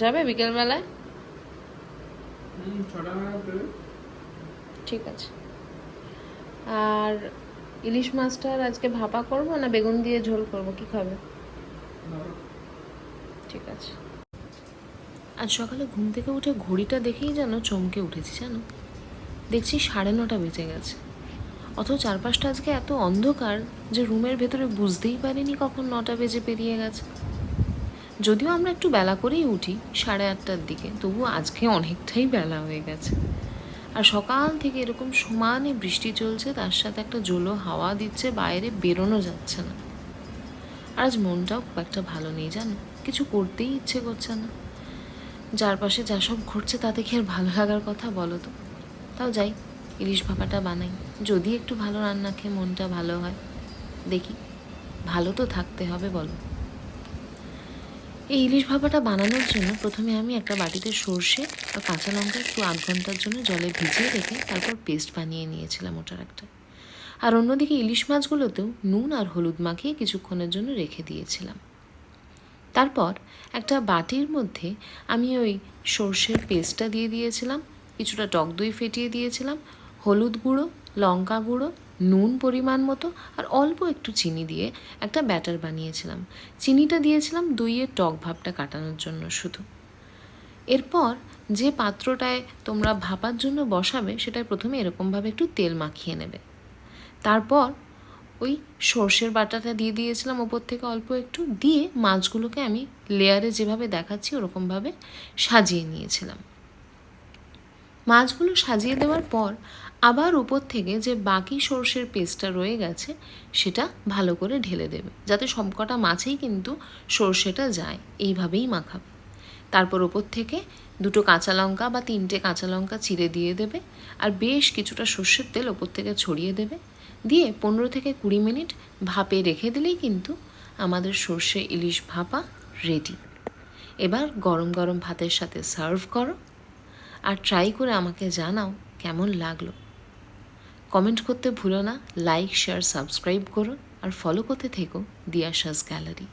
যাবে বিকেলবেলায়? ঠিক আছে। আর ইলিশ মাছটার আজকে ভাপা করব না বেগুন দিয়ে ঝোল করব, কি খাবে? ঠিক আছে। আজ সকালে ঘুম থেকে উঠে ঘড়িটা দেখেই যেন চমকে উঠেছি, জানো। দেখছি 9:30 বেজে গেছে। অথচ চারপাশটা আজকে এত অন্ধকার যে রুমের ভেতরে বুঝতেই পারিনি কখন 9টা বেজে পেরিয়ে গেছে। যদিও আমরা একটু বেলা করেই উঠি, 8:30টার দিকে, তবু আজকে অনেকটাই বেলা হয়ে গেছে। আর সকাল থেকে এরকম সমানে বৃষ্টি চলছে, তার সাথে একটা জোলো হাওয়া দিচ্ছে, বাইরে বেরোনো যাচ্ছে না। আর আজ মনটাও খুব একটা ভালো নেই, জানো। কিছু করতেই ইচ্ছে করছে না। যার পাশে যা সব ঘটছে তাতে কি আর ভালো লাগার কথা বলো তো। তাও যাই, ইলিশ ভাপাটা বানাই, যদি একটু ভালো রান্না খেয়ে মনটা ভালো হয়। দেখি, ভালো তো থাকতে হবে বলো। এই ইলিশ ভাপাটা বানানোর জন্য প্রথমে আমি একটা বাটিতে সর্ষে আর কাঁচা লঙ্কা একটু 8 ঘন্টার জন্য জলে ভিজিয়ে রেখে তারপর পেস্ট বানিয়ে নিয়েছিলাম ওটার একটা। আর অন্যদিকে ইলিশ মাছগুলোতেও নুন আর হলুদ মাখিয়ে কিছুক্ষণের জন্য রেখে দিয়েছিলাম। তারপর একটা বাটির মধ্যে আমি ওই সর্ষের পেস্টটা দিয়ে দিয়েছিলাম, কিছুটা টক দই ফেটিয়ে দিয়েছিলাম, হলুদ গুঁড়ো, লঙ্কা গুঁড়ো, নুন পরিমাণ মতো আর অল্প একটু চিনি দিয়ে একটা ব্যাটার বানিয়েছিলাম। চিনিটা দিয়েছিলাম দইয়ের টক ভাবটা কাটানোর জন্য শুধু। এরপর যে পাত্রটায় তোমরা ভাপার জন্য বসাবে সেটায় প্রথমে এরকমভাবে একটু তেল মাখিয়ে নেবে। তারপর ওই সর্ষের বাটাটা দিয়ে দিয়েছিলাম ওপর থেকে অল্প একটু, দিয়ে মাছগুলোকে আমি লেয়ারে যেভাবে দেখাচ্ছি ওরকমভাবে সাজিয়ে নিয়েছিলাম। মাছগুলো সাজিয়ে দেওয়ার পর আবার উপর থেকে যে বাকি সর্ষের পেস্টটা রয়ে গেছে সেটা ভালো করে ঢেলে দেবে, যাতে সবকটা মাছেই কিন্তু সর্ষেটা যায়। এইভাবেই মাখাবে। তারপর ওপর থেকে 2টো কাঁচা লঙ্কা বা 3টে কাঁচা লঙ্কা চিড়ে দিয়ে দেবে, আর বেশ কিছুটা সর্ষের তেল ওপর থেকে ছড়িয়ে দেবে। দিয়ে 15 থেকে 20 মিনিট ভাপে রেখে দিলেই কিন্তু আমাদের সর্ষে ইলিশ ভাপা রেডি। এবার গরম গরম ভাতের সাথে সার্ভ করো, আর ট্রাই করে আমাকে জানাও কেমন লাগলো। কমেন্ট করতে ভুলো না, লাইক, শেয়ার, সাবস্ক্রাইব করো, আর ফলো করতে থেকো দিয়াশাস গ্যালারি।